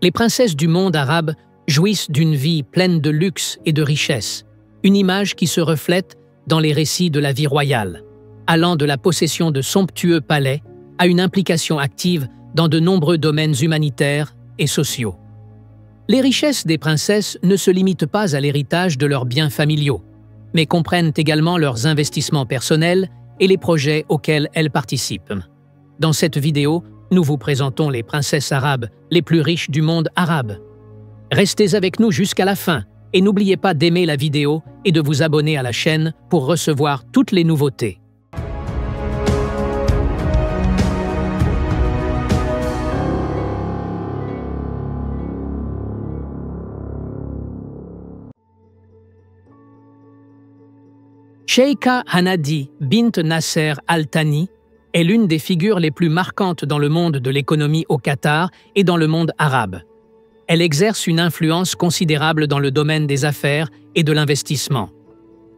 Les princesses du monde arabe jouissent d'une vie pleine de luxe et de richesse, une image qui se reflète dans les récits de la vie royale, allant de la possession de somptueux palais à une implication active dans de nombreux domaines humanitaires et sociaux. Les richesses des princesses ne se limitent pas à l'héritage de leurs biens familiaux, mais comprennent également leurs investissements personnels et les projets auxquels elles participent. Dans cette vidéo, nous vous présentons les princesses arabes les plus riches du monde arabe. Restez avec nous jusqu'à la fin et n'oubliez pas d'aimer la vidéo et de vous abonner à la chaîne pour recevoir toutes les nouveautés. Sheikha Hanadi bint Nasser Al Thani est l'une des figures les plus marquantes dans le monde de l'économie au Qatar et dans le monde arabe. Elle exerce une influence considérable dans le domaine des affaires et de l'investissement.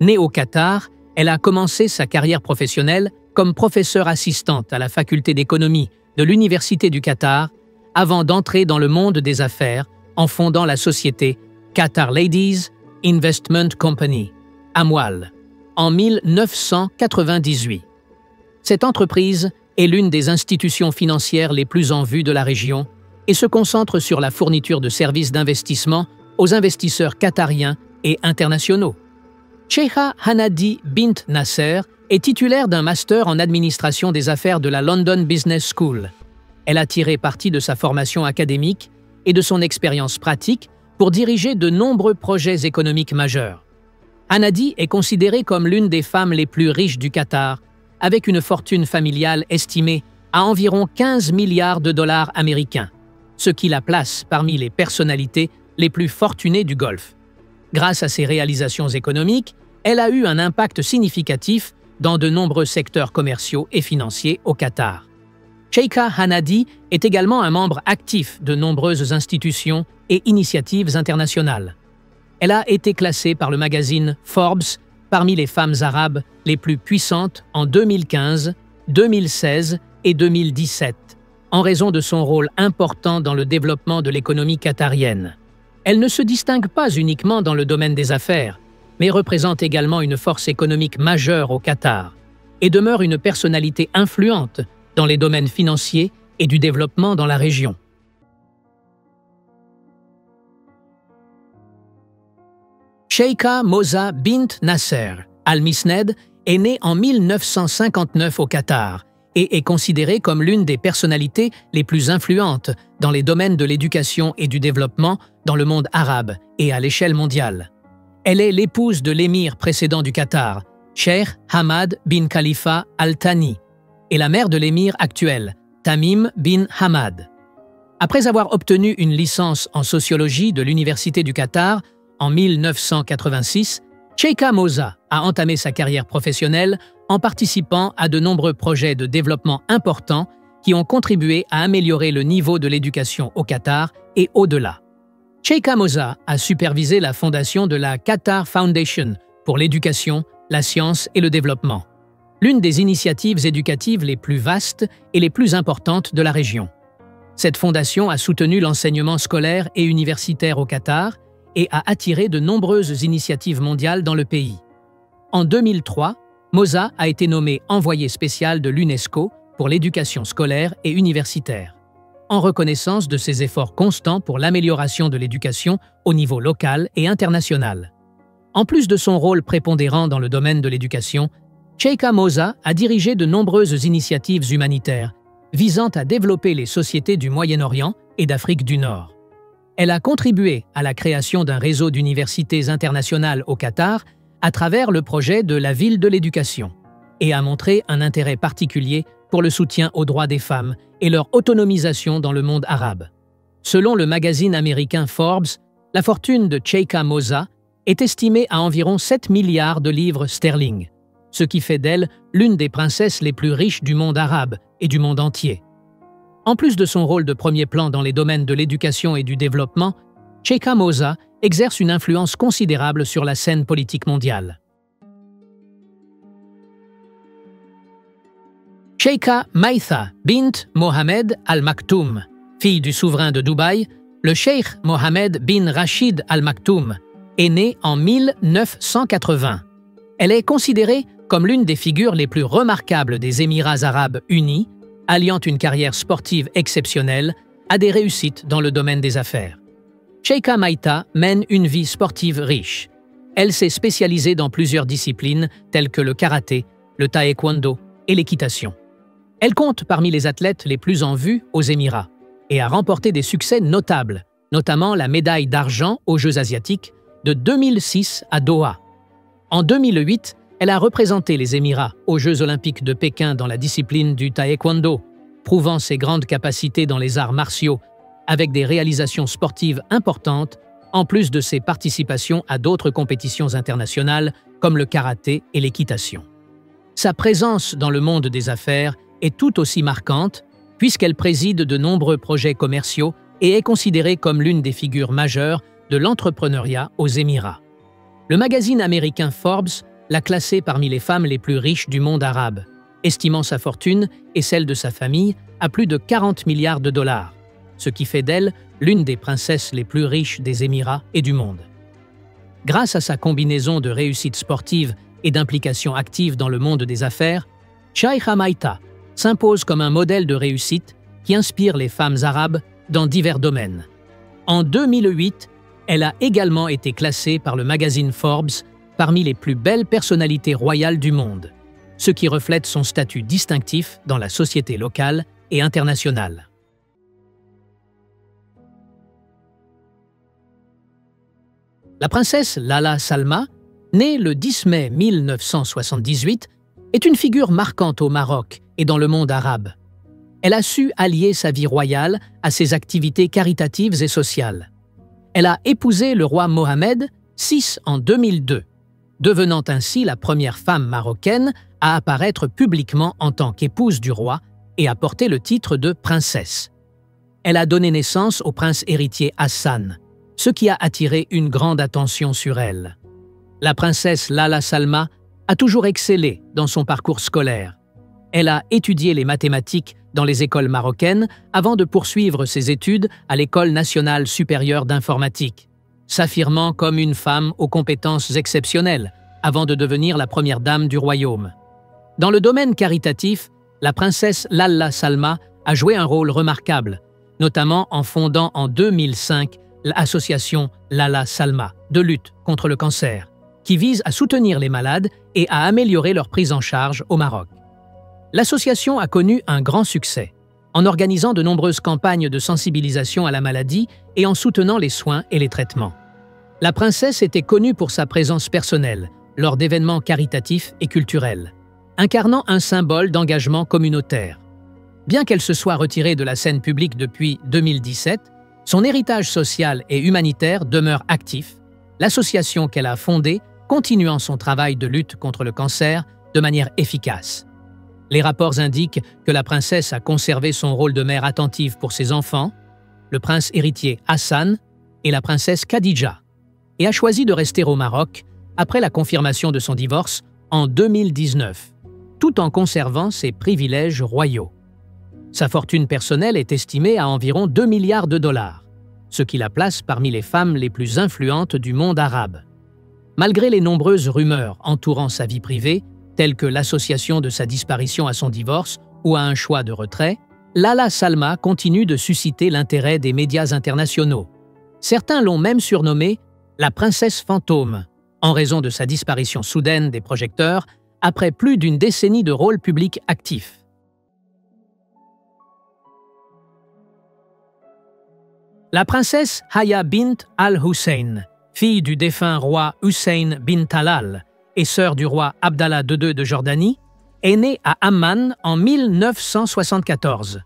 Née au Qatar, elle a commencé sa carrière professionnelle comme professeure assistante à la faculté d'économie de l'Université du Qatar avant d'entrer dans le monde des affaires en fondant la société Qatar Ladies Investment Company, Amwal, en 1998. Cette entreprise est l'une des institutions financières les plus en vue de la région et se concentre sur la fourniture de services d'investissement aux investisseurs qatariens et internationaux. Sheikha Hanadi bint Nasser est titulaire d'un master en administration des affaires de la London Business School. Elle a tiré parti de sa formation académique et de son expérience pratique pour diriger de nombreux projets économiques majeurs. Hanadi est considérée comme l'une des femmes les plus riches du Qatar, avec une fortune familiale estimée à environ 15 milliards de dollars américains, ce qui la place parmi les personnalités les plus fortunées du Golfe. Grâce à ses réalisations économiques, elle a eu un impact significatif dans de nombreux secteurs commerciaux et financiers au Qatar. Sheikha Hanadi est également un membre actif de nombreuses institutions et initiatives internationales. Elle a été classée par le magazine Forbes parmi les femmes arabes les plus puissantes en 2015, 2016 et 2017, en raison de son rôle important dans le développement de l'économie qatarienne. Elle ne se distingue pas uniquement dans le domaine des affaires, mais représente également une force économique majeure au Qatar et demeure une personnalité influente dans les domaines financiers et du développement dans la région. Sheikha Moza bint Nasser Al-Misned est née en 1959 au Qatar et est considérée comme l'une des personnalités les plus influentes dans les domaines de l'éducation et du développement dans le monde arabe et à l'échelle mondiale. Elle est l'épouse de l'émir précédent du Qatar, Sheikh Hamad bin Khalifa Al Thani, et la mère de l'émir actuel, Tamim bin Hamad. Après avoir obtenu une licence en sociologie de l'Université du Qatar en 1986, Sheikha Moza a entamé sa carrière professionnelle en participant à de nombreux projets de développement importants qui ont contribué à améliorer le niveau de l'éducation au Qatar et au-delà. Sheikha Moza a supervisé la fondation de la Qatar Foundation pour l'éducation, la science et le développement, l'une des initiatives éducatives les plus vastes et les plus importantes de la région. Cette fondation a soutenu l'enseignement scolaire et universitaire au Qatar et a attiré de nombreuses initiatives mondiales dans le pays. En 2003, Moza a été nommée envoyée spéciale de l'UNESCO pour l'éducation scolaire et universitaire, en reconnaissance de ses efforts constants pour l'amélioration de l'éducation au niveau local et international. En plus de son rôle prépondérant dans le domaine de l'éducation, Sheikha Moza a dirigé de nombreuses initiatives humanitaires visant à développer les sociétés du Moyen-Orient et d'Afrique du Nord. Elle a contribué à la création d'un réseau d'universités internationales au Qatar à travers le projet de la ville de l'éducation et a montré un intérêt particulier pour le soutien aux droits des femmes et leur autonomisation dans le monde arabe. Selon le magazine américain Forbes, la fortune de Sheikha Moza est estimée à environ 7 milliards de livres sterling, ce qui fait d'elle l'une des princesses les plus riches du monde arabe et du monde entier. En plus de son rôle de premier plan dans les domaines de l'éducation et du développement, Sheikha Moza exerce une influence considérable sur la scène politique mondiale. Sheikha Maïtha bint Mohammed Al Maktoum, fille du souverain de Dubaï, Le cheikh Mohammed bin Rachid Al Maktoum est né en 1980. Elle est considérée comme l'une des figures les plus remarquables des Émirats arabes unis, alliant une carrière sportive exceptionnelle à des réussites dans le domaine des affaires. Sheikha Maïta mène une vie sportive riche. Elle s'est spécialisée dans plusieurs disciplines telles que le karaté, le taekwondo et l'équitation. Elle compte parmi les athlètes les plus en vue aux Émirats et a remporté des succès notables, notamment la médaille d'argent aux Jeux asiatiques de 2006 à Doha. En 2008, elle a représenté les Émirats aux Jeux olympiques de Pékin dans la discipline du taekwondo, prouvant ses grandes capacités dans les arts martiaux avec des réalisations sportives importantes, en plus de ses participations à d'autres compétitions internationales comme le karaté et l'équitation. Sa présence dans le monde des affaires est tout aussi marquante puisqu'elle préside de nombreux projets commerciaux et est considérée comme l'une des figures majeures de l'entrepreneuriat aux Émirats. Le magazine américain Forbes l'a classée parmi les femmes les plus riches du monde arabe, estimant sa fortune et celle de sa famille à plus de 40 milliards de dollars, ce qui fait d'elle l'une des princesses les plus riches des Émirats et du monde. Grâce à sa combinaison de réussite sportive et d'implication active dans le monde des affaires, Sheikha Maïta s'impose comme un modèle de réussite qui inspire les femmes arabes dans divers domaines. En 2008, elle a également été classée par le magazine Forbes parmi les plus belles personnalités royales du monde, ce qui reflète son statut distinctif dans la société locale et internationale. La princesse Lala Salma, née le 10 mai 1978, est une figure marquante au Maroc et dans le monde arabe. Elle a su allier sa vie royale à ses activités caritatives et sociales. Elle a épousé le roi Mohammed VI en 2002, devenant ainsi la première femme marocaine à apparaître publiquement en tant qu'épouse du roi et à porter le titre de princesse. Elle a donné naissance au prince héritier Hassan, ce qui a attiré une grande attention sur elle. La princesse Lala Salma a toujours excellé dans son parcours scolaire. Elle a étudié les mathématiques dans les écoles marocaines avant de poursuivre ses études à l'École nationale supérieure d'informatique, s'affirmant comme une femme aux compétences exceptionnelles avant de devenir la première dame du royaume. Dans le domaine caritatif, la princesse Lala Salma a joué un rôle remarquable, notamment en fondant en 2005 l'association Lala Salma de lutte contre le cancer, qui vise à soutenir les malades et à améliorer leur prise en charge au Maroc. L'association a connu un grand succès, en organisant de nombreuses campagnes de sensibilisation à la maladie et en soutenant les soins et les traitements. La princesse était connue pour sa présence personnelle lors d'événements caritatifs et culturels, incarnant un symbole d'engagement communautaire. Bien qu'elle se soit retirée de la scène publique depuis 2017, son héritage social et humanitaire demeure actif, l'association qu'elle a fondée continuant son travail de lutte contre le cancer de manière efficace. Les rapports indiquent que la princesse a conservé son rôle de mère attentive pour ses enfants, le prince héritier Hassan et la princesse Khadija, et a choisi de rester au Maroc après la confirmation de son divorce en 2019, tout en conservant ses privilèges royaux. Sa fortune personnelle est estimée à environ 2 milliards de dollars, ce qui la place parmi les femmes les plus influentes du monde arabe. Malgré les nombreuses rumeurs entourant sa vie privée, telles que l'association de sa disparition à son divorce ou à un choix de retrait, Lala Salma continue de susciter l'intérêt des médias internationaux. Certains l'ont même surnommée la princesse fantôme, en raison de sa disparition soudaine des projecteurs après plus d'une décennie de rôle public actif. La princesse Haya bint al-Hussein, fille du défunt roi Hussein bin Talal et sœur du roi Abdallah II de Jordanie, est née à Amman en 1974.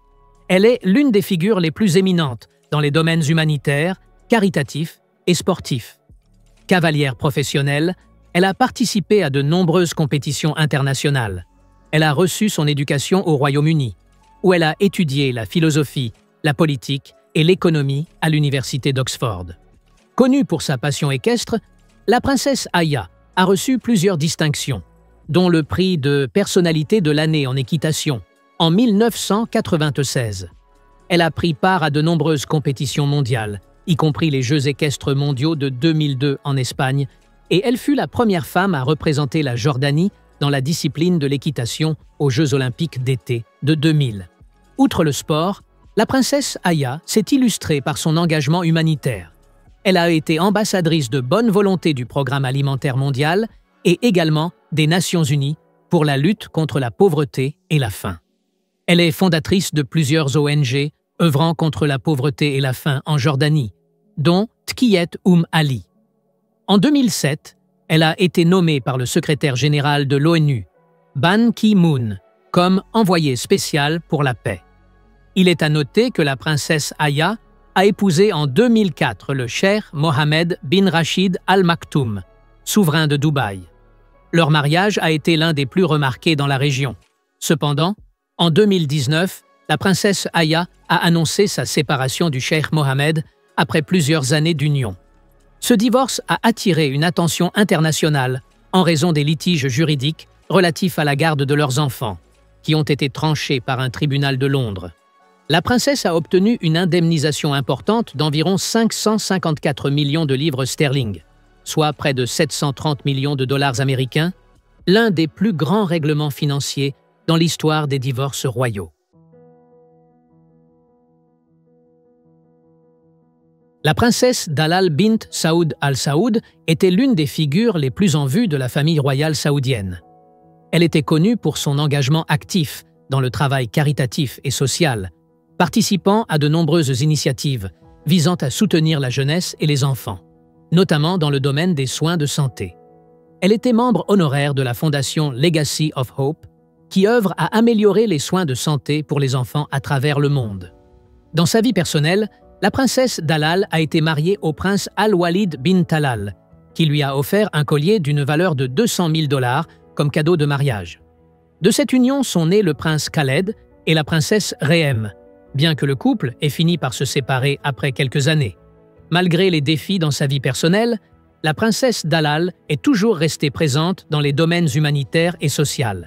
Elle est l'une des figures les plus éminentes dans les domaines humanitaires, caritatifs et sportifs. Cavalière professionnelle, elle a participé à de nombreuses compétitions internationales. Elle a reçu son éducation au Royaume-Uni, où elle a étudié la philosophie, la politique et l'économie à l'université d'Oxford. Connue pour sa passion équestre, la princesse Haya a reçu plusieurs distinctions, dont le prix de personnalité de l'année en équitation en 1996. elle a pris part à de nombreuses compétitions mondiales, y compris les Jeux équestres mondiaux de 2002 en Espagne, et elle fut la première femme à représenter la Jordanie dans la discipline de l'équitation aux Jeux olympiques d'été de 2000. Outre le sport, la princesse Aya s'est illustrée par son engagement humanitaire. Elle a été ambassadrice de bonne volonté du Programme alimentaire mondial et également des Nations unies pour la lutte contre la pauvreté et la faim. Elle est fondatrice de plusieurs ONG œuvrant contre la pauvreté et la faim en Jordanie, dont Tkiyet Ali. En 2007, elle a été nommée par le secrétaire général de l'ONU, Ban Ki-moon, comme envoyée spéciale pour la paix. Il est à noter que la princesse Aya a épousé en 2004 le cheikh Mohammed bin Rachid Al Maktoum, souverain de Dubaï. Leur mariage a été l'un des plus remarqués dans la région. Cependant, en 2019, la princesse Aya a annoncé sa séparation du cheikh Mohammed après plusieurs années d'union. Ce divorce a attiré une attention internationale en raison des litiges juridiques relatifs à la garde de leurs enfants, qui ont été tranchés par un tribunal de Londres. La princesse a obtenu une indemnisation importante d'environ 554 millions de livres sterling, soit près de 730 millions de dollars américains, l'un des plus grands règlements financiers dans l'histoire des divorces royaux. La princesse Dalal bint Saoud Al Saoud était l'une des figures les plus en vue de la famille royale saoudienne. Elle était connue pour son engagement actif dans le travail caritatif et social, participant à de nombreuses initiatives visant à soutenir la jeunesse et les enfants, notamment dans le domaine des soins de santé. Elle était membre honoraire de la fondation Legacy of Hope, qui œuvre à améliorer les soins de santé pour les enfants à travers le monde. Dans sa vie personnelle, la princesse Dalal a été mariée au prince Al-Walid bin Talal, qui lui a offert un collier d'une valeur de 200 000 $ comme cadeau de mariage. De cette union sont nés le prince Khaled et la princesse Rehem, bien que le couple ait fini par se séparer après quelques années. Malgré les défis dans sa vie personnelle, la princesse Dalal est toujours restée présente dans les domaines humanitaires et sociaux.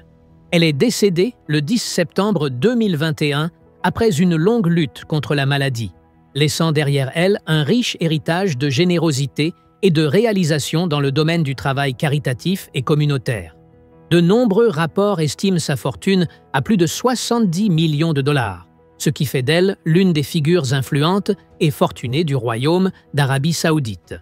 Elle est décédée le 10 septembre 2021 après une longue lutte contre la maladie, laissant derrière elle un riche héritage de générosité et de réalisation dans le domaine du travail caritatif et communautaire. De nombreux rapports estiment sa fortune à plus de 70 millions de dollars, ce qui fait d'elle l'une des figures influentes et fortunées du royaume d'Arabie saoudite.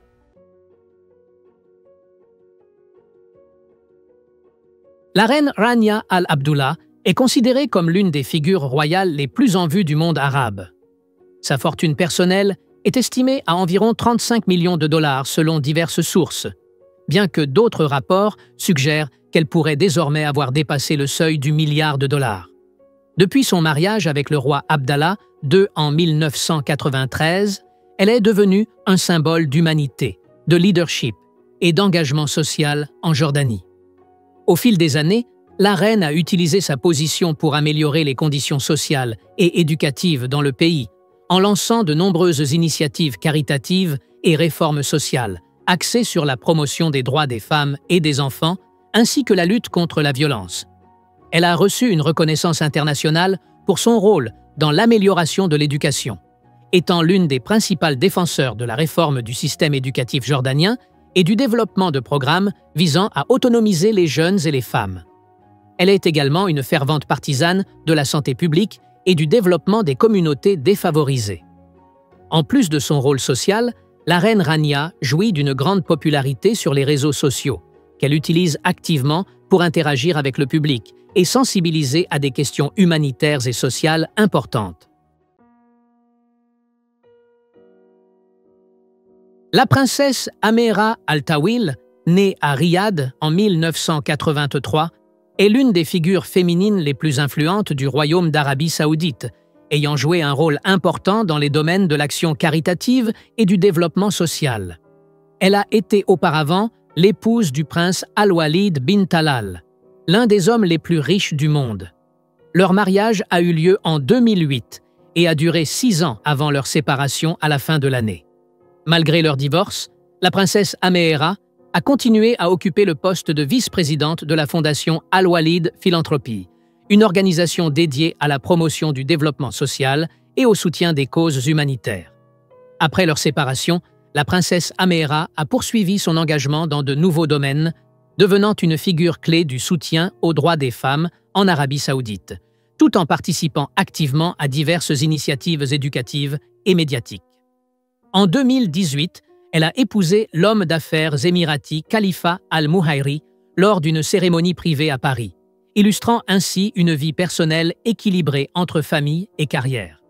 La reine Rania Al Abdullah est considérée comme l'une des figures royales les plus en vue du monde arabe. Sa fortune personnelle est estimée à environ 35 millions de dollars selon diverses sources, bien que d'autres rapports suggèrent qu'elle pourrait désormais avoir dépassé le seuil du milliard de dollars. Depuis son mariage avec le roi Abdallah II en 1993, elle est devenue un symbole d'humanité, de leadership et d'engagement social en Jordanie. Au fil des années, la reine a utilisé sa position pour améliorer les conditions sociales et éducatives dans le pays, en lançant de nombreuses initiatives caritatives et réformes sociales, axées sur la promotion des droits des femmes et des enfants, ainsi que la lutte contre la violence. Elle a reçu une reconnaissance internationale pour son rôle dans l'amélioration de l'éducation, étant l'une des principales défenseurs de la réforme du système éducatif jordanien et du développement de programmes visant à autonomiser les jeunes et les femmes. Elle est également une fervente partisane de la santé publique et du développement des communautés défavorisées. En plus de son rôle social, la reine Rania jouit d'une grande popularité sur les réseaux sociaux, qu'elle utilise activement pour interagir avec le public et sensibiliser à des questions humanitaires et sociales importantes. La princesse Ameera Al Tawil, née à Riyad en 1983, est l'une des figures féminines les plus influentes du royaume d'Arabie saoudite, ayant joué un rôle important dans les domaines de l'action caritative et du développement social. Elle a été auparavant l'épouse du prince Al-Walid bin Talal, l'un des hommes les plus riches du monde. Leur mariage a eu lieu en 2008 et a duré 6 ans avant leur séparation à la fin de l'année. Malgré leur divorce, la princesse Ameera a continué à occuper le poste de vice-présidente de la fondation Al-Walid Philanthropy, une organisation dédiée à la promotion du développement social et au soutien des causes humanitaires. Après leur séparation, la princesse Ameera a poursuivi son engagement dans de nouveaux domaines, devenant une figure clé du soutien aux droits des femmes en Arabie saoudite, tout en participant activement à diverses initiatives éducatives et médiatiques. En 2018, elle a épousé l'homme d'affaires émirati Khalifa Al-Muhairi lors d'une cérémonie privée à Paris, illustrant ainsi une vie personnelle équilibrée entre famille et carrière.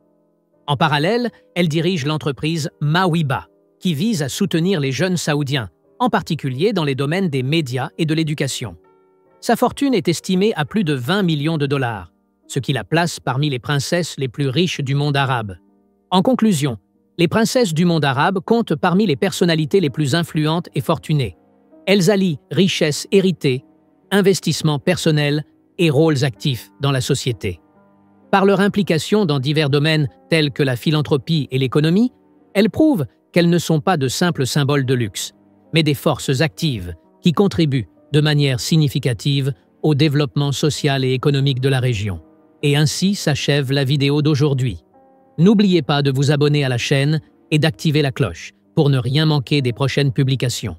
En parallèle, elle dirige l'entreprise Mawiba, qui vise à soutenir les jeunes saoudiens, en particulier dans les domaines des médias et de l'éducation. Sa fortune est estimée à plus de 20 millions de dollars, ce qui la place parmi les princesses les plus riches du monde arabe. En conclusion, les princesses du monde arabe comptent parmi les personnalités les plus influentes et fortunées. Elles allient richesse héritée, investissement personnel et rôles actifs dans la société. Par leur implication dans divers domaines tels que la philanthropie et l'économie, elles prouvent qu'elles ne sont pas de simples symboles de luxe, mais des forces actives qui contribuent de manière significative au développement social et économique de la région. Et ainsi s'achève la vidéo d'aujourd'hui. N'oubliez pas de vous abonner à la chaîne et d'activer la cloche pour ne rien manquer des prochaines publications.